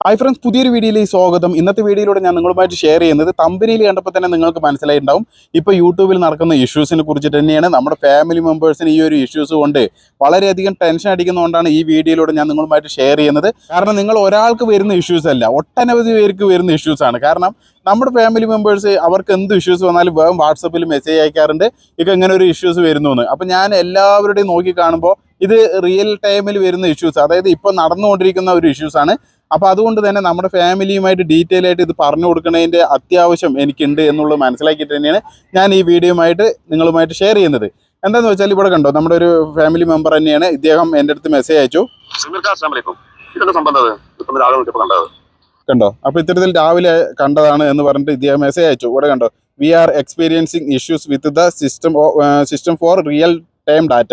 Hi friends, പുതിയൊരു വീഡിയോയിലേക്ക് സ്വാഗതം. ഇന്നത്തെ വീഡിയോയിലൂടെ ഞാൻ നിങ്ങളുമായിട്ട് ഷെയർ ചെയ്യുന്നത് തമ്പനിയിൽ കണ്ടപ്പോൾ തന്നെ നിങ്ങൾക്ക് മനസ്സിലായിട്ടുണ്ടാവും. ഇപ്പോൾ യൂട്യൂബിൽ നടക്കുന്ന ഇഷ്യൂസിനെ കുറിച്ചിട്ട് തന്നെയാണ്. നമ്മുടെ ഫാമിലി മെമ്പേഴ്സിന് ഈ ഒരു ഇഷ്യൂസ് കൊണ്ട് വളരെയധികം ടെൻഷൻ അടിക്കുന്നതുകൊണ്ടാണ് ഈ വീഡിയോയിലൂടെ ഞാൻ നിങ്ങളുമായിട്ട് ഷെയർ ചെയ്യുന്നത്. കാരണം നിങ്ങൾ ഒരാൾക്ക് വരുന്ന ഇഷ്യൂസ് അല്ല, ഒട്ടനവധി പേർക്ക് വരുന്ന ഇഷ്യൂസാണ്. കാരണം നമ്മുടെ ഫാമിലി മെമ്പേഴ്സ് അവർക്ക് എന്ത് ഇഷ്യൂസ് വന്നാലും വേഗം വാട്സപ്പിൽ മെസ്സേജ് അയക്കാറുണ്ട്, ഇപ്പം ഇങ്ങനെ ഒരു ഇഷ്യൂസ് വരുന്നു എന്ന്. അപ്പം ഞാൻ എല്ലാവരുടെയും നോക്കി കാണുമ്പോൾ ഇത് റിയൽ ടൈമിൽ വരുന്ന ഇഷ്യൂസ്, അതായത് ഇപ്പോൾ നടന്നുകൊണ്ടിരിക്കുന്ന ഒരു ഇഷ്യൂസാണ്. അപ്പോൾ അതുകൊണ്ട് തന്നെ നമ്മുടെ ഫാമിലിയുമായിട്ട് ഡീറ്റെയിൽ ആയിട്ട് ഇത് പറഞ്ഞു കൊടുക്കുന്നതിൻ്റെ അത്യാവശ്യം എനിക്കുണ്ട് എന്നുള്ളത് മനസ്സിലാക്കിയിട്ട് തന്നെയാണ് ഞാൻ ഈ വീഡിയോയുമായിട്ട് നിങ്ങളുമായിട്ട് ഷെയർ ചെയ്യുന്നത്. എന്താണെന്ന് വെച്ചാൽ ഇവിടെ കണ്ടോ, നമ്മുടെ ഒരു ഫാമിലി മെമ്പർ തന്നെയാണ്. ഇദ്ദേഹം എൻ്റെ അടുത്ത് മെസ്സേജ് അയച്ചു. കണ്ടോ, അപ്പോൾ ഇത്തരത്തിൽ രാവിലെ കണ്ടതാണ് എന്ന് പറഞ്ഞിട്ട് ഇദ്ദേഹം മെസ്സേജ് അയച്ചു. ഇവിടെ കണ്ടോ, we are experiencing issues with the system for real time data.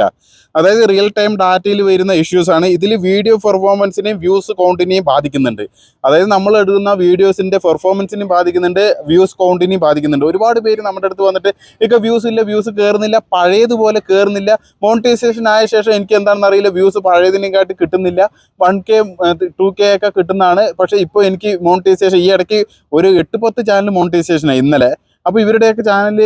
അതായത് റിയൽ ടൈം ഡാറ്റയിൽ വരുന്ന ഇഷ്യൂസ് ആണ്. ഇതിൽ വീഡിയോ പെർഫോമൻസിനെയും വ്യൂസ് കൗണ്ടിനെയും ബാധിക്കുന്നുണ്ട്. അതായത് നമ്മൾ എടുക്കുന്ന വീഡിയോസിൻ്റെ പെർഫോമൻസിനെയും ബാധിക്കുന്നുണ്ട്, വ്യൂസ് കൗണ്ടിനെയും ബാധിക്കുന്നുണ്ട്. ഒരുപാട് പേര് നമ്മുടെ അടുത്ത് വന്നിട്ട് ഇപ്പം വ്യൂസ് ഇല്ല, വ്യൂസ് കയറുന്നില്ല, പഴയതുപോലെ കയറുന്നില്ല, മോണിറ്റൈസേഷൻ ആയ ശേഷം എനിക്ക് എന്താണെന്ന് അറിയില്ല, വ്യൂസ് പഴയതിനെക്കാട്ടി കിട്ടുന്നില്ല, 1K 2K ഒക്കെ കിട്ടുന്നതാണ്. പക്ഷേ ഇപ്പോൾ എനിക്ക് മോണിറ്റൈസേഷൻ ഈ ഇടയ്ക്ക് ഒരു 8-10 ചാനൽ മോണിറ്റൈസേഷനായി ഇന്നലെ. അപ്പോൾ ഇവരുടെയൊക്കെ ചാനൽ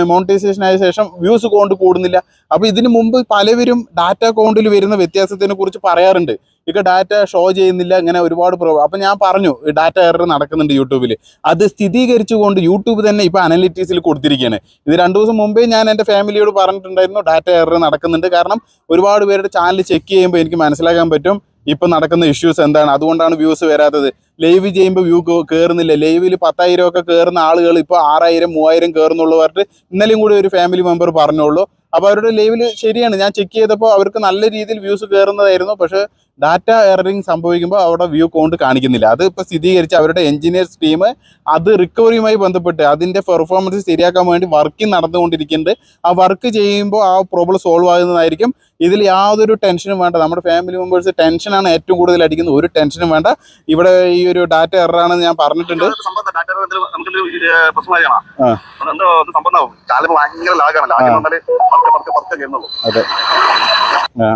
മോണിറ്റൈസേഷൻ ആയ ശേഷം വ്യൂസ് കൗണ്ട് കൂടുന്നില്ല. അപ്പോൾ ഇതിനു മുമ്പ് പലവരും ഡാറ്റ കൗണ്ടിൽ വരുന്ന വ്യത്യാസത്തിനെ കുറിച്ച് പറയാറുണ്ട്. ഇక ഡാറ്റ ഷോ ചെയ്യുന്നില്ല, ഇങ്ങനെ ഒരുപാട് അപ്പം ഞാൻ പറഞ്ഞു ഡാറ്റ എറർ നടക്കുന്നുണ്ട് യൂട്യൂബിൽ. അത് സ്ഥിരീകരിച്ചുകൊണ്ട് യൂട്യൂബ് തന്നെ ഇപ്പോൾ അനലിറ്റിക്സിൽ കൊടുത്തിരിക്കുകയാണ്. ഇത് 2 ദിവസം മുമ്പേ ഞാൻ എൻ്റെ ഫാമിലിയോട് പറഞ്ഞിട്ടുണ്ടായിരുന്നു ഡാറ്റ എറർ നടക്കുന്നുണ്ട്. കാരണം ഒരുപാട് പേരുടെ ചാനൽ ചെക്ക് ചെയ്യുമ്പോൾ എനിക്ക് മനസ്സിലാക്കാൻ പറ്റും ഇപ്പം നടക്കുന്ന ഇഷ്യൂസ് എന്താണ്, അതുകൊണ്ടാണ് വ്യൂസ് വരാത്തത്. ലൈവ് ചെയ്യുമ്പോൾ വ്യൂ കയറുന്നില്ല. ലൈവിൽ 10,000 ഒക്കെ കയറുന്ന ആളുകൾ ഇപ്പോൾ 6,000 3,000 കയറുന്നുള്ളൂ പറഞ്ഞിട്ട് ഇന്നലെയും കൂടി ഒരു ഫാമിലി മെമ്പർ പറഞ്ഞോളൂ. അപ്പോൾ അവരുടെ ലൈവിൽ ശരിയാണ്, ഞാൻ ചെക്ക് ചെയ്തപ്പോൾ അവർക്ക് നല്ല രീതിയിൽ വ്യൂസ് കയറുന്നതായിരുന്നു. പക്ഷേ ഡാറ്റ എററിങ് സംഭവിക്കുമ്പോൾ അവിടെ വ്യൂ കൗണ്ട് കാണിക്കുന്നില്ല. അത് ഇപ്പോൾ സ്ഥിരീകരിച്ച് അവരുടെ എഞ്ചിനീയേഴ്സ് ടീം അത് റിക്കവറിയുമായി ബന്ധപ്പെട്ട് അതിൻ്റെ പെർഫോമൻസ് ശരിയാക്കാൻ വേണ്ടി വർക്കിംഗ് നടന്നുകൊണ്ടിരിക്കുന്നുണ്ട്. ആ വർക്ക് ചെയ്യുമ്പോൾ ആ പ്രോബ്ലം സോൾവ് ആകുന്നതായിരിക്കും. ഇതിൽ യാതൊരു ടെൻഷനും വേണ്ട. നമ്മുടെ ഫാമിലി മെമ്പേഴ്സ് ടെൻഷനാണ് ഏറ്റവും കൂടുതൽ അടിക്കുന്നത്. ഒരു ടെൻഷനും വേണ്ട. ഇവിടെ ഈ ഒരു ഡാറ്റ എററാണെന്ന് ഞാൻ പറഞ്ഞിട്ടുണ്ട്. അതെ,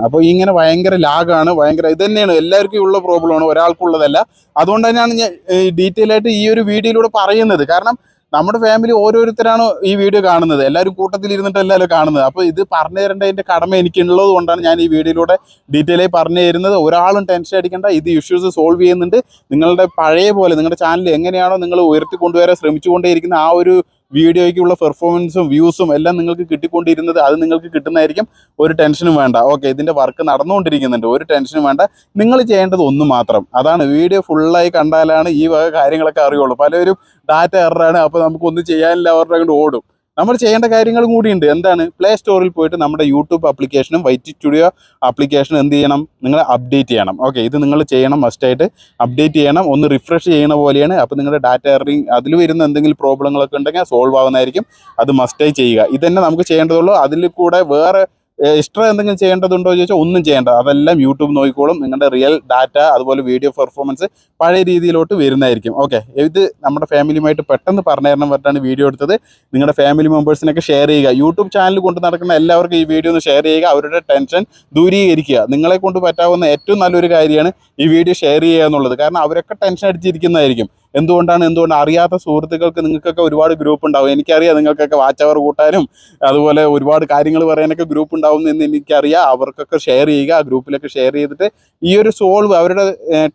അപ്പോൾ ഇങ്ങനെ ഭയങ്കര ലാഗാണ്, ഭയങ്കര ഇത് തന്നെയാണ് എല്ലാവർക്കും ഉള്ള പ്രോബ്ലമാണ്, ഒരാൾക്കുള്ളതല്ല. അതുകൊണ്ട് തന്നെയാണ് ഞാൻ ഡീറ്റെയിൽ ആയിട്ട് ഈ ഒരു വീഡിയോയിലൂടെ പറയുന്നത്. കാരണം നമ്മുടെ ഫാമിലി ഓരോരുത്തരാണ് ഈ വീഡിയോ കാണുന്നത്, എല്ലാവരും കൂട്ടത്തിലിരുന്നിട്ട് എല്ലാവരും കാണുന്നത്. അപ്പോൾ ഇത് പറഞ്ഞു തരേണ്ടതിൻ്റെ കടമ എനിക്കുള്ളത് കൊണ്ടാണ് ഞാൻ ഈ വീഡിയോയിലൂടെ ഡീറ്റെയിൽ ആയി പറഞ്ഞു തരുന്നത്. ഒരാളും ടെൻഷൻ അടിക്കേണ്ട, ഇത് ഇഷ്യൂസ് സോൾവ് ചെയ്യുന്നുണ്ട്. നിങ്ങളുടെ പഴയ പോലെ നിങ്ങളുടെ ചാനൽ എങ്ങനെയാണോ നിങ്ങൾ ഉയർത്തിക്കൊണ്ടുവരാൻ ശ്രമിച്ചുകൊണ്ടേയിരിക്കുന്ന ആ ഒരു വീഡിയോയ്ക്കുള്ള പെർഫോമൻസും വ്യൂസും എല്ലാം നിങ്ങൾക്ക് കിട്ടിക്കൊണ്ടിരുന്നത് അത് നിങ്ങൾക്ക് കിട്ടുന്നതായിരിക്കും. ഒരു ടെൻഷനും വേണ്ട. ഓക്കെ, ഇതിൻ്റെ വർക്ക് നടന്നുകൊണ്ടിരിക്കുന്നുണ്ട്, ഒരു ടെൻഷനും വേണ്ട. നിങ്ങൾ ചെയ്യേണ്ടത് ഒന്ന് മാത്രം, അതാണ് വീഡിയോ ഫുള്ളായി കണ്ടാലാണ് ഈ വക കാര്യങ്ങളൊക്കെ അറിയുള്ളൂ. പലരും ഡാറ്റ എററാണ്, അപ്പോൾ നമുക്കൊന്നും ചെയ്യാനില്ല അവരുടെ കൊണ്ട് ഓടും. നമ്മൾ ചെയ്യേണ്ട കാര്യങ്ങളും കൂടിയുണ്ട്. എന്താണ്? പ്ലേ സ്റ്റോറിൽ പോയിട്ട് നമ്മുടെ യൂട്യൂബ് ആപ്ലിക്കേഷനും വൈറ്റി സ്റ്റുഡിയോ ആപ്ലിക്കേഷനും എന്ത് ചെയ്യണം? നിങ്ങൾ അപ്ഡേറ്റ് ചെയ്യണം. ഓക്കെ, ഇത് നിങ്ങൾ ചെയ്യണം, മസ്റ്റായിട്ട് അപ്ഡേറ്റ് ചെയ്യണം. ഒന്ന് റിഫ്രഷ് ചെയ്യണ പോലെയാണ്. അപ്പോൾ നിങ്ങളുടെ ഡാറ്റ എററിങ് അതിൽ വരുന്ന എന്തെങ്കിലും പ്രോബ്ലങ്ങളൊക്കെ ഉണ്ടെങ്കിൽ സോൾവ് ആവുന്നതായിരിക്കും. അത് മസ്റ്റായി ചെയ്യുക. ഇതന്നെ നമുക്ക് ചെയ്യേണ്ടതുള്ളൂ. അതിൽ കൂടെ വേറെ എക്സ്ട്രാ എന്തെങ്കിലും ചെയ്യേണ്ടതുണ്ടോ എന്ന് ചോദിച്ചാൽ ഒന്നും ചെയ്യേണ്ട. അതെല്ലാം യൂട്യൂബ് നോക്കിക്കോളും. നിങ്ങളുടെ റിയൽ ഡാറ്റ അതുപോലെ വീഡിയോ പെർഫോമൻസ് പഴയ രീതിയിലോട്ട് വരുന്നതായിരിക്കും. ഓക്കെ, ഇത് നമ്മുടെ ഫാമിലിയുമായിട്ട് പെട്ടെന്ന് പറഞ്ഞു തരണം പറഞ്ഞിട്ടാണ് വീഡിയോ എടുത്തത്. നിങ്ങളുടെ ഫാമിലി മെമ്പേഴ്സിനൊക്കെ ഷെയർ ചെയ്യുക. യൂട്യൂബ് ചാനൽ കൊണ്ട് നടക്കുന്ന എല്ലാവർക്കും ഈ വീഡിയോ ഒന്ന് ഷെയർ ചെയ്യുക. അവരുടെ ടെൻഷൻ ദൂരീകരിക്കുക. നിങ്ങളെ കൊണ്ട് പറ്റാവുന്ന ഏറ്റവും നല്ലൊരു കാര്യമാണ് ഈ വീഡിയോ ഷെയർ ചെയ്യുക എന്നുള്ളത്. കാരണം അവരൊക്കെ ടെൻഷൻ അടിച്ചിരിക്കുന്നതായിരിക്കും. എന്തുകൊണ്ട് അറിയാത്ത സുഹൃത്തുക്കൾക്ക് നിങ്ങൾക്കൊക്കെ ഒരുപാട് ഗ്രൂപ്പ് ഉണ്ടാവും. എനിക്കറിയാം, നിങ്ങൾക്കൊക്കെ വാച്ച് അവർ കൂട്ടാനും അതുപോലെ ഒരുപാട് കാര്യങ്ങൾ പറയാനൊക്കെ ഗ്രൂപ്പ് ഉണ്ടാവും എന്ന് എനിക്കറിയാം. അവർക്കൊക്കെ ഷെയർ ചെയ്യുക. ആ ഗ്രൂപ്പിലൊക്കെ ഷെയർ ചെയ്തിട്ട് ഈ ഒരു സോൾവ് അവരുടെ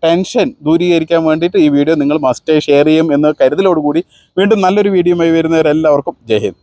ടെൻഷൻ ദൂരീകരിക്കാൻ വേണ്ടിയിട്ട് ഈ വീഡിയോ നിങ്ങൾ മസ്റ്റായി ഷെയർ ചെയ്യും എന്ന കരുതലോടുകൂടി വീണ്ടും നല്ലൊരു വീഡിയോയുമായി വരുന്നവരെല്ലാവർക്കും ജയ് ഹിന്ദ്.